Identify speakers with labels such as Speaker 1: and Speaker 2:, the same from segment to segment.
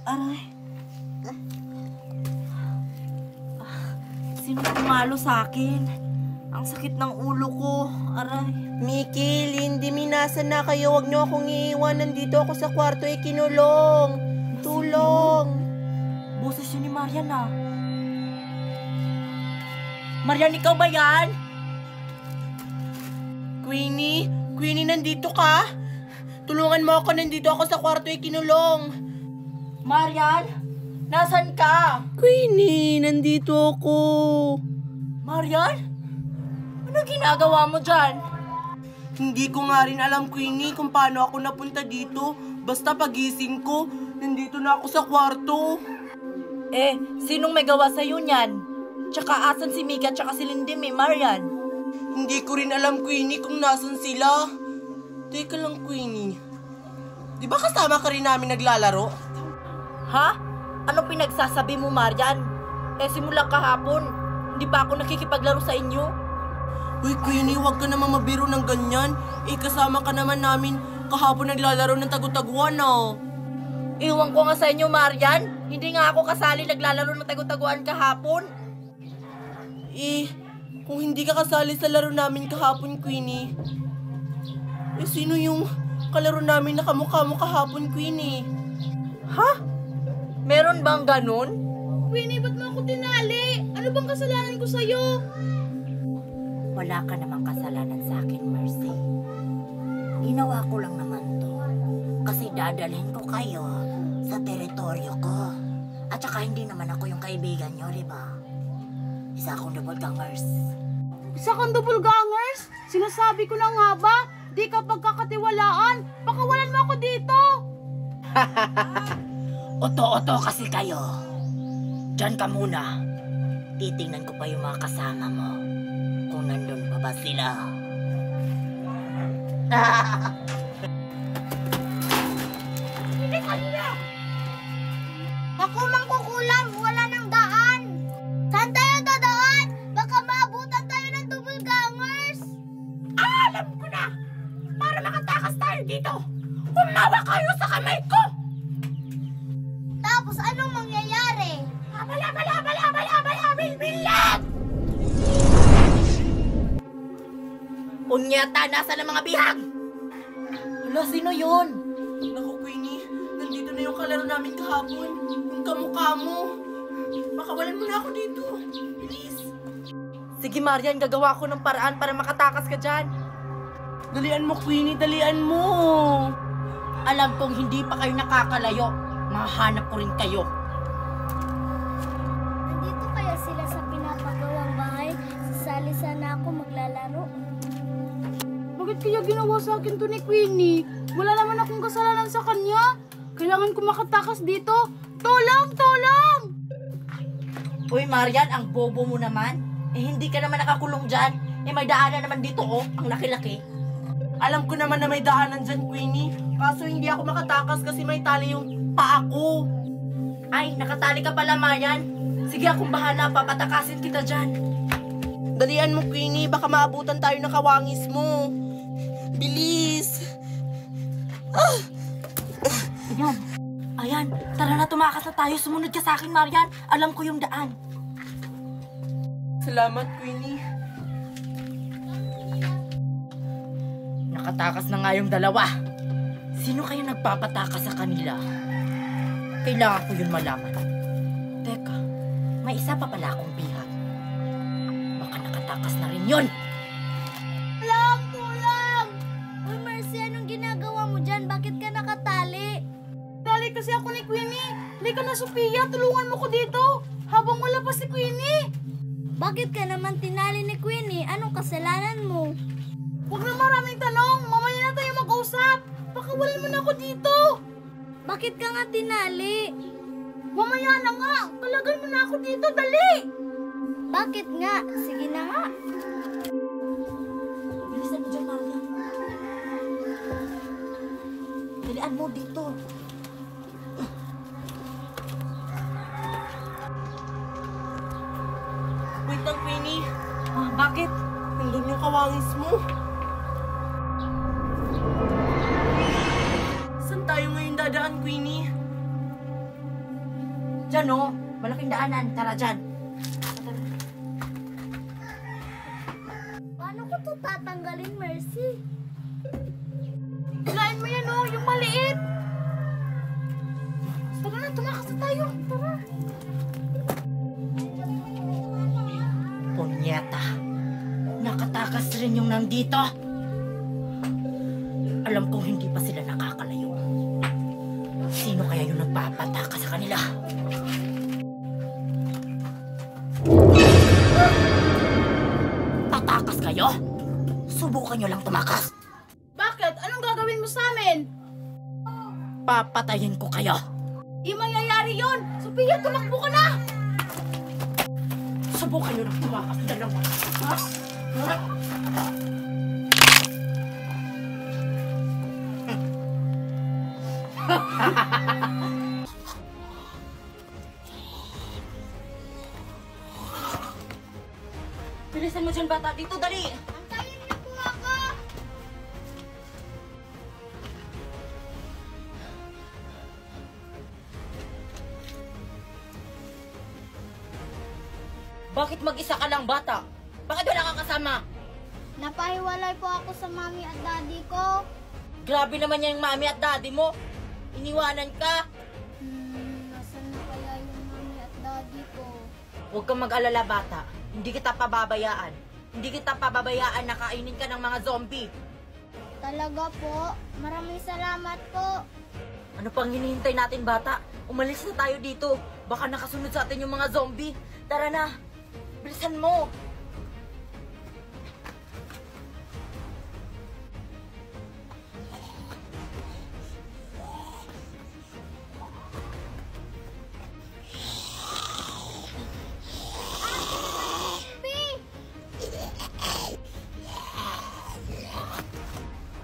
Speaker 1: Aray. Sino pumalo sa akin? Ang sakit ng ulo ko. Aray.
Speaker 2: Miki, Lindy, minasan na kayo. Huwag niyo akong iiwan. Nandito ako sa kwarto, kinulong. Tulong.
Speaker 1: Boses yun ni Marian ah. Marian, ikaw ba yan?
Speaker 2: Queenie, nandito ka? Tulungan mo ako, nandito ako sa kwarto, kinulong.
Speaker 1: Marian, nasan ka?
Speaker 2: Queenie, nandito ako.
Speaker 1: Marian? Ano ginagawa mo dyan?
Speaker 2: Hindi ko nga rin alam, Queenie, kung paano ako napunta dito. Basta pagising ko, nandito na ako sa kwarto.
Speaker 1: Sinong may gawa sa'yo niyan? Tsaka asan si Mika tsaka si Lindy, Marian?
Speaker 2: Hindi ko rin alam, Queenie, kung nasan sila. Teka lang, Queenie. Di ba kasama ka rin namin naglalaro?
Speaker 1: Ha? Anong pinagsasabi mo, Marian? Simula kahapon, hindi pa ako nakikipaglaro sa inyo.
Speaker 2: Uy, Queenie, huwag ka naman mabiro ng ganyan. Kasama ka naman namin kahapon naglalaro ng tagu-taguan, oh.
Speaker 1: Iwan ko nga sa inyo, Marian. Hindi nga ako kasali naglalaro ng tagu-taguan kahapon.
Speaker 2: Kung hindi ka kasali sa laro namin kahapon, Queenie, sino yung kalaro namin na kamukha mo kahapon, Queenie?
Speaker 1: Ha? Meron bang ganun?
Speaker 3: Queenie, ba't mo ako tinali? Ano bang kasalanan ko sa'yo?
Speaker 4: Wala ka namang kasalanan sa akin, Mercy. Ginawa ko lang naman to kasi dadalhin ko kayo sa teritoryo ko. At saka hindi naman ako yung kaibigan nyo, diba? Isa akong doppelgangers.
Speaker 3: Isa kang doppelgangers? Sinasabi ko na nga ba? Di ka pagkakatiwalaan. Pakawalan mo ako dito.
Speaker 4: Oto-oto kasi kayo. Diyan ka muna. Titingnan ko pa yung mga kasama mo. Kung nandun pa ba sila.
Speaker 3: Hindi kanina. Ako mang kukulam. Wala nang daan. Saan tayo dadaan? Baka maabutan tayo ng doppelgangers.
Speaker 4: Alam ko na! Para makatakas tayo dito, humawa kayo sa kamay ko!
Speaker 3: Tapos anong mangyayari?
Speaker 4: Bilbilad! Punyeta, nasa ng mga bihag!
Speaker 1: Hala, sino yun?
Speaker 2: Naku, Queenie, nandito na yung kalaro namin kahapon. Yung kamukha mo. Makawalan mo na ako dito. Please.
Speaker 1: Sige, Marian, gagawa ko ng paraan para makatakas ka dyan.
Speaker 2: Dalian mo, Queenie, dalian mo.
Speaker 1: Alam kong hindi pa kayo nakakalayo. Mahanap ko rin kayo.
Speaker 3: Nandito kaya sila sa pinapagawang bahay? Sasali sana ako maglalaro. Bakit kaya ginawa sa akin to ni Queenie? Wala naman akong kasalanan sa kanya. Kailangan ko makatakas dito. Tulong! Tulong!
Speaker 1: Uy, Marian, ang bobo mo naman. Hindi ka naman nakakulong dyan. May daanan naman dito, oh. Ang laki-laki.
Speaker 2: Alam ko naman na may daanan dyan, Queenie. Kaso hindi ako makatakas kasi may tali yung paa ko.
Speaker 1: Ay, nakatali ka pala, Marian. Sige, akong bahala. Papatakasin kita dyan.
Speaker 2: Dalian mo, Queenie. Baka maabutan tayo ng kawangis mo. Bilis!
Speaker 1: Ayan. Ayan. Tara na, tumakas na tayo. Sumunod ka sa akin, Marian. Alam ko yung daan.
Speaker 2: Salamat, Queenie.
Speaker 1: Nakatakas na nga yung dalawa. Sino kayo nagpapatakas sa kanila? Kailangan ko yun malaman. Teka, may isa pa pala akong bihag. Baka nakatakas na rin yun.
Speaker 3: Tulong! Tulong! Uy, Mercy, anong ginagawa mo dyan? Bakit ka nakatali? Tali kasi ako ni Queenie. Halika na, Sophia. Tulungan mo ko dito. Habang wala pa si Queenie. Bakit ka naman tinali ni Queenie? Anong kasalanan mo? Huwag na maraming tanong. Mamaya na tayo mag-usap. Pakawalan mo na ako dito. Bakit ka nga tinali? Mamaya na nga. Kalagan mo na ako dito. Dali! Bakit nga? Sige na nga.
Speaker 1: Bilisan mo dyan, Marian. Dalian mo dito.
Speaker 2: Wait lang, Queenie.
Speaker 1: Bakit?
Speaker 2: Nandun yung kawangis mo. Saan tayo ngayon dadaan, Queenie?
Speaker 1: Diyan, oh. Malaking daanan. Tara, dyan.
Speaker 3: Paano ko to tatanggalin, Mercy? Kailangan mo yan, oh, yung maliit. Tara na, tumakas na tayo. Tara.
Speaker 1: Punyeta. Nakatakas rin yung nandito. Alam kong hindi pa sila nakakalayo. Sino kaya yung nagpapataka sa kanila? Tatakas kayo? Subukan nyo lang tumakas.
Speaker 3: Bakit? Anong gagawin mo sa amin?
Speaker 1: Papatayin ko kayo.
Speaker 3: Di mangyayari yun. Sophia, tumakbo ka na.
Speaker 1: Subukan nyo lang tumakas. Dalawa. Ha? Ha? Bilisan mo dyan, bata. Dito, dali.
Speaker 3: Antayin niyo po ako.
Speaker 1: Bakit mag-isa ka lang, bata? Bakit wala kang kasama?
Speaker 3: Napahiwalay po ako sa mami at daddy ko.
Speaker 1: Grabe naman yung mami at daddy mo. Iniwanan ka.
Speaker 3: Nasaan na kaya yung mami at daddy ko?
Speaker 1: Huwag kang mag-alala, bata. Hindi kita pababayaan. Hindi kita pababayaan na kainin ka ng mga zombie.
Speaker 3: Talaga po? Maraming salamat po.
Speaker 1: Ano pang hinihintay natin, bata? Umalis na tayo dito. Baka nakasunod sa atin yung mga zombie. Tara na. Bilisan mo.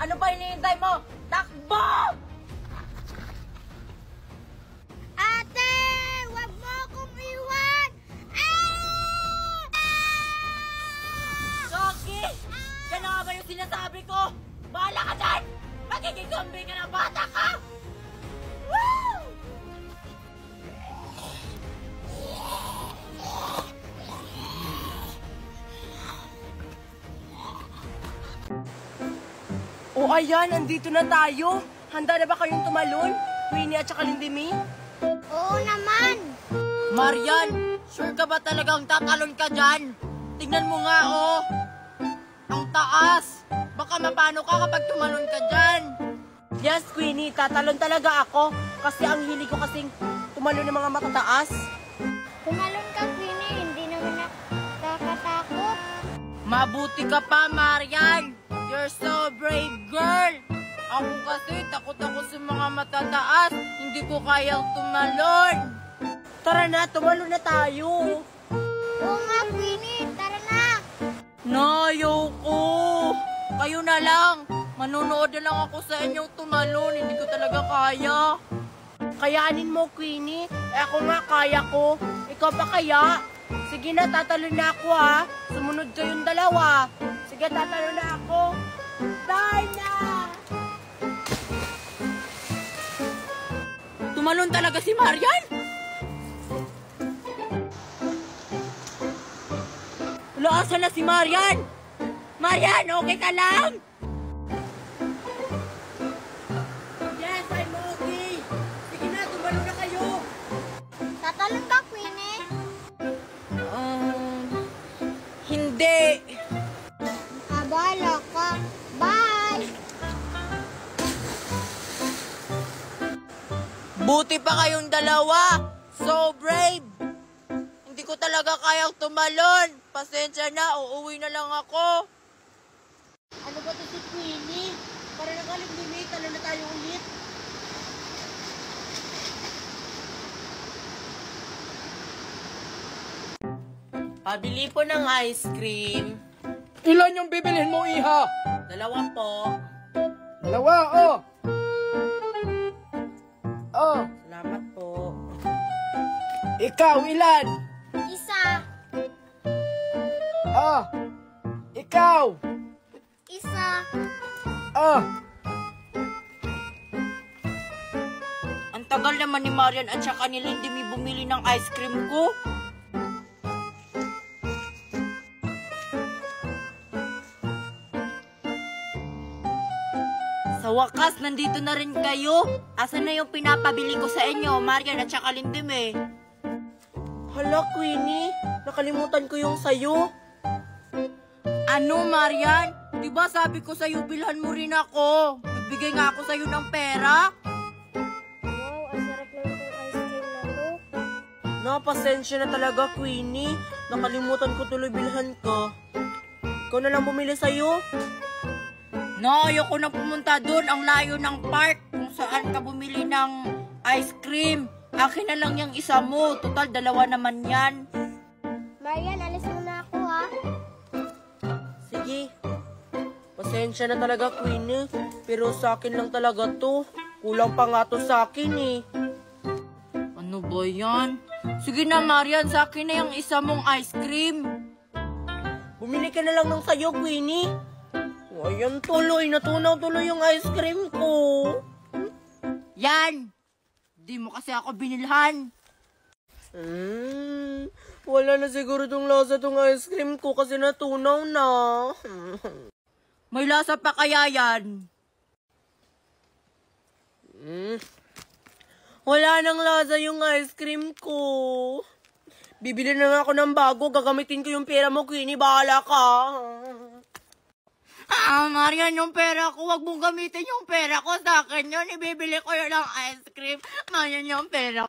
Speaker 1: Ano pa hinihintay mo? Takbo!
Speaker 3: Ate! Wag mo akong iwan! Ah!
Speaker 1: Shoki! Yan na nga ba yung sinasabi ko? Bahala ka dyan! Magiging zombie ka na, bata ka! Woo!
Speaker 2: O ayan, andito na tayo. Handa na ba kayong tumalon? Queenie at saka Lindimi?
Speaker 3: Oo naman!
Speaker 1: Marian, sure ka ba talagang tatalon ka dyan? Tignan mo nga, oh. Ang taas. Baka mapano ka kapag tumalon ka dyan.
Speaker 2: Yes, Queenie, tatalon talaga ako. Kasi ang hili ko kasing tumalon ng mga matataas.
Speaker 3: Tumalon ka, Queenie. Hindi naman nakakatakot.
Speaker 1: Mabuti ka pa, Marian. You're so brave, girl. Ako kasi takot ako sa mga matataas. Hindi ko kayang tumalon.
Speaker 2: Tara na, tumalon na tayo.
Speaker 3: Oo nga, Queenie. Tara na!
Speaker 1: Ayoko. Kayo na lang. Manonood na lang ako sa inyong tumalon. Hindi ko talaga kaya.
Speaker 2: Kayanin mo, Queenie. Ako nga, kaya ko. Ikaw pa kaya? Sige na, tatalon na ako ha. Sumunod kayong dalawa. Sige, tatalon na ako. Die na!
Speaker 1: Tumalon talaga si Marian? Wala, asan na si Marian? Marian, okay ka lang?
Speaker 2: Yes, I'm okay. Sige na, tumalon na kayo.
Speaker 3: Tatalon ka, Queenie.
Speaker 1: Hindi.
Speaker 3: Abala ka. Bye!
Speaker 1: Buti pa kayong dalawa. So brave. Hindi ko talaga kayang tumalon. Pasensya na, uuwi na lang ako.
Speaker 2: Ano ba ito si Queenie? Para nakalimlimit, talon na tayo ulit. Pabili po ng ice cream.
Speaker 5: Ilan yung bibilhin mo, Iha?
Speaker 2: Dalawa po.
Speaker 5: Dalawa, oh! Oh,
Speaker 2: Salamat po.
Speaker 5: ikaw, ilan?
Speaker 3: Isa.
Speaker 5: Oh, ikaw!
Speaker 3: Isa.
Speaker 5: Oh,
Speaker 1: Ang tagal naman ni Marian at saka ni Lindy may bumili ng ice cream ko. Sa wakas, nandito na rin kayo. Asan na yung pinapabili ko sa inyo, Marian at saka Lindy me?
Speaker 2: Hala, Queenie, nakalimutan ko yung sayo.
Speaker 1: Ano, Marian? Diba sabi ko sa'yo, bilhan mo rin ako. Nagbigay nga ako sa'yo ng pera.
Speaker 3: Wow, ang sarap naman itong ice cream na to.
Speaker 2: Napasensya na talaga, Queenie. Nakalimutan ko tuloy bilhan ko. Ikaw na lang bumili sa'yo.
Speaker 1: No, ayoko na pumunta doon. Ang layo ng park kung saan ka bumili ng ice cream. Akin na lang yung isa mo. Total, dalawa naman yan.
Speaker 3: Marian, alis muna ako ha.
Speaker 2: Sige. Pasensya na talaga, Queenie. Pero sa akin lang talaga to. Kulang pa nga to sa akin eh.
Speaker 1: Ano ba yan? Sige na, Marian. Sa akin na yung isa mong ice cream.
Speaker 2: Bumili ka na lang ng sayo, Queenie. O, ayan tuloy. Natunaw tuloy yung ice cream ko.
Speaker 1: Yan! Di mo kasi ako binilhan.
Speaker 2: Wala na siguro tong lasa tong ice cream ko kasi natunaw na.
Speaker 1: May lasa pa kaya yan?
Speaker 2: Wala nang lasa yung ice cream ko. Bibili na nga ako ng bago. Gagamitin ko yung pera mo, Queenie. Bahala ka.
Speaker 1: Marian, yung pera ko, wag mong gamitin yung pera ko sa akin yun. Ibibili ko yun ng ice cream. Marian, yung pera